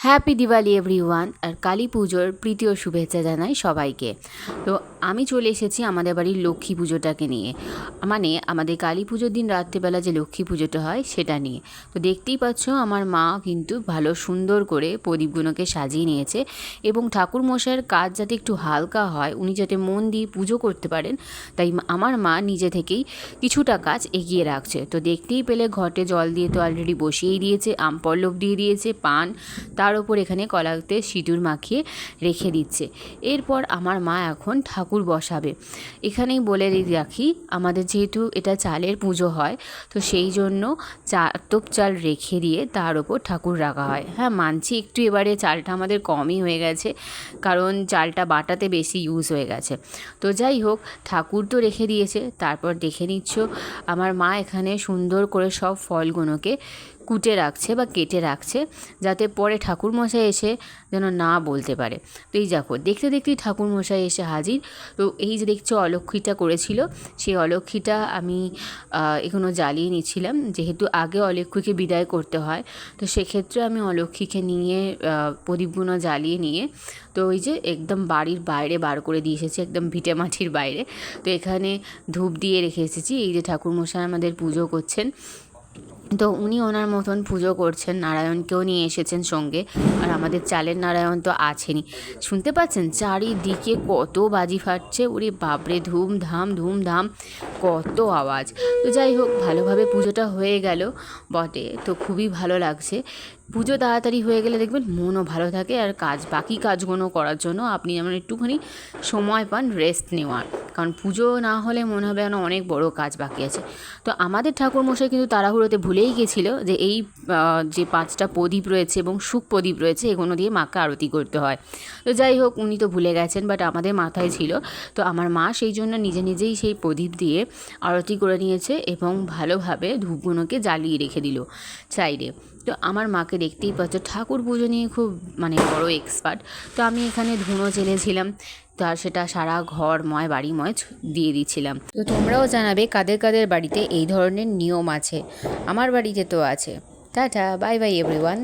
Happy Diwali everyone. আর কালী পুজোর প্রীতি ও শুভেচ্ছা জানাই সবাইকে। তো আমি চলে এসেছি আমাদের বাড়ির লক্ষ্মী পুজোটাকে নিয়ে, মানে আমাদের কালী পুজোর দিন রাত্রিবেলা যে লক্ষ্মী পুজোটা হয় সেটা নিয়ে। তো দেখতেই পাচ্ছ আমার মা কিন্তু ভালো সুন্দর করে প্রদীপগুলোকে সাজিয়ে নিয়েছে, এবং ঠাকুর মশাইয়ের কাজ যাতে একটু হালকা হয়, উনি যাতে মন দিয়ে পুজো করতে পারেন, তাই আমার মা নিজে থেকেই কিছুটা কাজ এগিয়ে রাখছে। তো দেখতেই পেলে ঘটে জল দিয়ে তো অলরেডি বসিয়েই দিয়েছে, আম পল্লব দিয়ে দিয়েছে, পান, তার ওপর এখানে কলাতে সিঁদুর মাখিয়ে রেখে দিচ্ছে। এরপর আমার মা এখন ঠাকুর বসাবে। এখানেই বলে রাখি, আমাদের যেহেতু এটা চালের পুজো হয়, তো সেই জন্য টোপ চাল রেখে দিয়ে তার ওপর ঠাকুর রাখা হয়। হ্যাঁ, মানছি একটু এবারে চালটা আমাদের কমই হয়ে গেছে, কারণ চালটা বাটাতে বেশি ইউজ হয়ে গেছে। তো যাই হোক, ঠাকুর তো রেখে দিয়েছে। তারপর দেখে নিচ্ছ আমার মা এখানে সুন্দর করে সব ফলগুলোকে কুটে রাখছে বা কেটে রাখছে, যাতে পরে ঠাকুরমশাই এসে যেন না বলতে পারে। তো এই দেখো, দেখতে দেখতেই ঠাকুরমশাই এসে হাজির। তো এই যে দেখছো অলক্ষ্মীটা করেছিল, সেই অলক্ষ্মীটা আমি এখনও জ্বালিয়ে নিচ্ছিলাম, যেহেতু আগে অলক্ষ্মীকে বিদায় করতে হয়। তো সেক্ষেত্রে আমি অলক্ষ্মীকে নিয়ে প্রদীপগুলো জ্বালিয়ে নিয়ে, তো ওই যে একদম বাড়ির বাইরে বার করে দিয়ে এসেছি, একদম ভিটে মাটির বাইরে। তো এখানে ধূপ দিয়ে রেখে এসেছি। এই যে ঠাকুরমশাই আমাদের পুজো করছেন, তো উনি ওনার মতন পুজো করছেন, নারায়ণকেও নিয়ে এসেছেন সঙ্গে। আর আমাদের চালের নারায়ণ তো আছেনই। শুনতে পাচ্ছেন চারিদিকে কত বাজি ফাটছে, ওরে বাপরে, ধুমধাম ধুমধাম, কত আওয়াজ। তো যাই হোক, ভালোভাবে পুজোটা হয়ে গেল বটে, তো খুবই ভালো লাগছে। পুজো তাড়াতাড়ি হয়ে গেলে দেখবেন মনও ভালো থাকে, আর বাকি কাজগুলো করার জন্য আপনি যেমন একটুখানি সময় পান রেস্ট নেওয়ার, কারণ পুজো না হলে মনে হবে যেন অনেক বড় কাজ বাকি আছে। তো আমাদের ঠাকুরমশাই কিন্তু তাড়াহুড়োতে ভুলেই গেছিলো যে এই যে 5টা প্রদীপ রয়েছে এবং শুক প্রদীপ রয়েছে, এগুলো দিয়ে মাকে আরতি করতে হয়। তো যাই হোক, উনি তো ভুলে গেছেন, বাট আমাদের মাথায় ছিল। তো আমার মা সেই জন্য নিজে নিজেই সেই প্রদীপ দিয়ে আরতি করে নিয়েছে, এবং ভালোভাবে ধূপগুলোকে জ্বালিয়ে রেখে দিল সাইডে। তো আমার মাকে দেখতেই পাচ্ছ ঠাকুর পুজো নিয়ে খুব বড় এক্সপার্ট। তো আমি এখানে ধুনো জেনেছিলাম, তো আর সেটা সারা ঘরময় বাড়িময় দিয়ে দিচ্ছিলাম। তো তোমরাও জানাবে কাদের কাদের বাড়িতে এই ধরনের নিয়ম আছে। আমার বাড়িতে তো আছে। Tata, bye bye everyone.